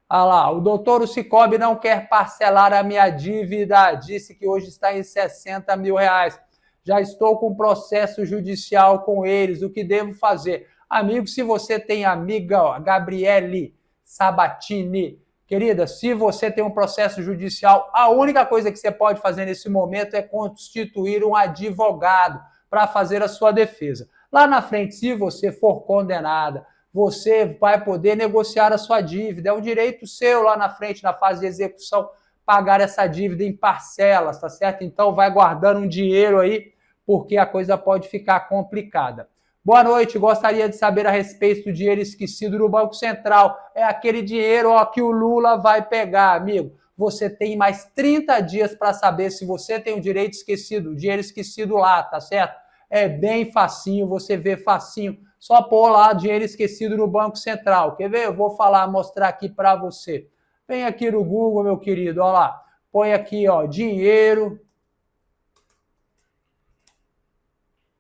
Ah lá, o doutor Cicobi não quer parcelar a minha dívida, disse que hoje está em 60 mil reais. Já estou com processo judicial com eles, o que devo fazer? Amigo, se você tem amiga Gabriele Sabatini, querida, se você tem um processo judicial, a única coisa que você pode fazer nesse momento é constituir um advogado para fazer a sua defesa. Lá na frente, se você for condenada, você vai poder negociar a sua dívida. É um direito seu lá na frente, na fase de execução, pagar essa dívida em parcelas, tá certo? Então vai guardando um dinheiro aí, porque a coisa pode ficar complicada. Boa noite, gostaria de saber a respeito do dinheiro esquecido no Banco Central. É aquele dinheiro que o Lula vai pegar, amigo. Você tem mais 30 dias para saber se você tem o dinheiro esquecido lá, tá certo? É bem facinho, você vê facinho. Só pôr lá dinheiro esquecido no Banco Central. Quer ver? Eu vou mostrar aqui para você. Vem aqui no Google, meu querido, olha lá. Põe aqui, ó, dinheiro.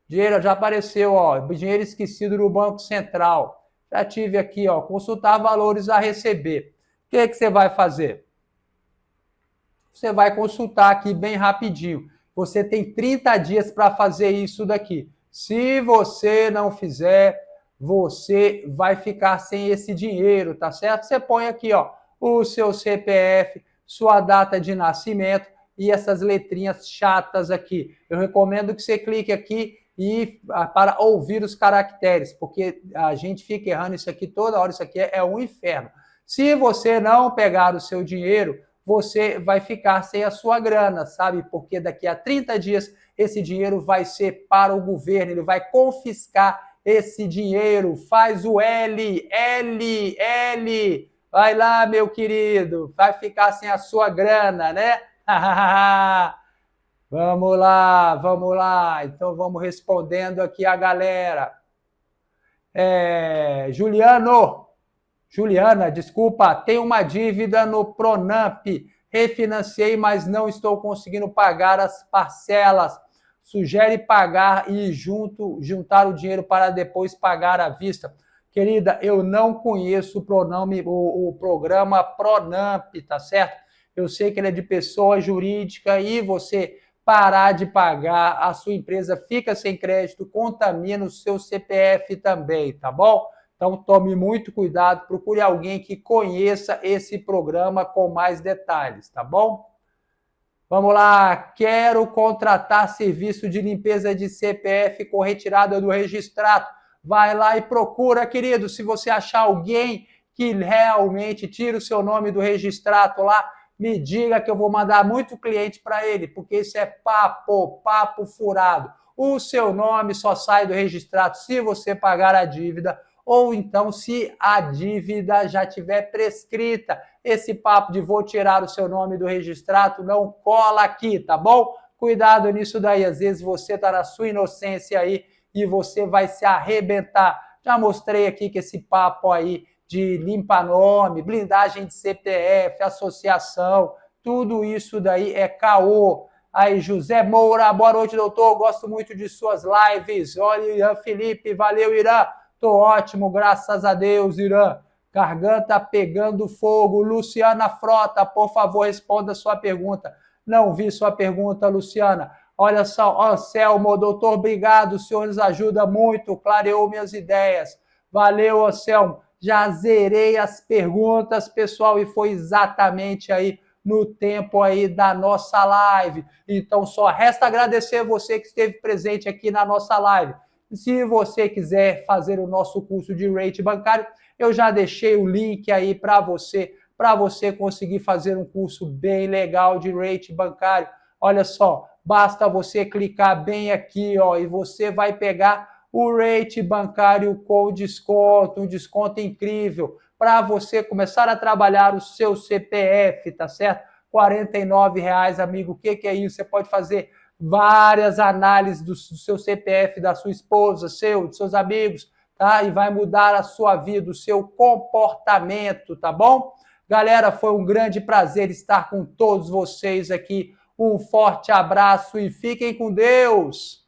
Dinheiro já apareceu, ó, dinheiro esquecido no Banco Central. Já tive aqui, ó, consultar valores a receber. O que você vai fazer? Você vai consultar aqui bem rapidinho. Você tem 30 dias para fazer isso daqui. Se você não fizer, você vai ficar sem esse dinheiro, tá certo? Você põe aqui, ó, o seu CPF, sua data de nascimento e essas letrinhas chatas aqui. Eu recomendo que você clique aqui para ouvir os caracteres, porque a gente fica errando isso aqui toda hora, isso aqui é um inferno. Se você não pegar o seu dinheiro, você vai ficar sem a sua grana, sabe? Porque daqui a 30 dias esse dinheiro vai ser para o governo, ele vai confiscar esse dinheiro. Faz o L. Vai lá, meu querido, vai ficar sem a sua grana, né? Vamos lá. Então vamos respondendo aqui a galera. Juliana, desculpa, tem uma dívida no Pronamp. Refinanciei, mas não estou conseguindo pagar as parcelas. Sugere pagar e juntar o dinheiro para depois pagar à vista. Querida, eu não conheço o programa Pronamp, tá certo? Eu sei que ele é de pessoa jurídica e você parar de pagar, a sua empresa fica sem crédito, contamina o seu CPF também, tá bom? Então tome muito cuidado, procure alguém que conheça esse programa com mais detalhes, tá bom? Vamos lá, quero contratar serviço de limpeza de CPF com retirada do registrado. Vai lá e procura, querido, se você achar alguém que realmente tira o seu nome do registrado lá, me diga que eu vou mandar muito cliente para ele, porque isso é papo furado. O seu nome só sai do registrado se você pagar a dívida, ou então se a dívida já tiver prescrita. Esse papo de vou tirar o seu nome do registrado não cola aqui, tá bom? Cuidado nisso daí, às vezes você está na sua inocência aí e você vai se arrebentar. Já mostrei aqui que esse papo aí de limpa-nome, blindagem de CPF, associação, tudo isso daí é caô. Aí, José Moura, boa noite, doutor, gosto muito de suas lives. Olha, Irã Felipe, valeu, Irã. Tô ótimo, graças a Deus, Irã. Garganta pegando fogo. Luciana Frota, por favor, responda a sua pergunta. Não vi sua pergunta, Luciana. Olha só, Anselmo, doutor, obrigado, o senhor nos ajuda muito, clareou minhas ideias. Valeu, Anselmo. Já zerei as perguntas, pessoal, e foi exatamente aí no tempo aí da nossa live. Então, só resta agradecer você que esteve presente aqui na nossa live. Se você quiser fazer o nosso curso de rate bancário, eu já deixei o link aí para você conseguir fazer um curso bem legal de rate bancário. Olha só, basta você clicar bem aqui, ó, e você vai pegar o rate bancário com desconto, um desconto incrível, para você começar a trabalhar o seu CPF, tá certo? R$ 49,00, amigo, o que é isso? Você pode fazer várias análises do seu CPF, da sua esposa, dos seus amigos, tá? E vai mudar a sua vida, o seu comportamento, tá bom? Galera, foi um grande prazer estar com todos vocês aqui. Um forte abraço e fiquem com Deus!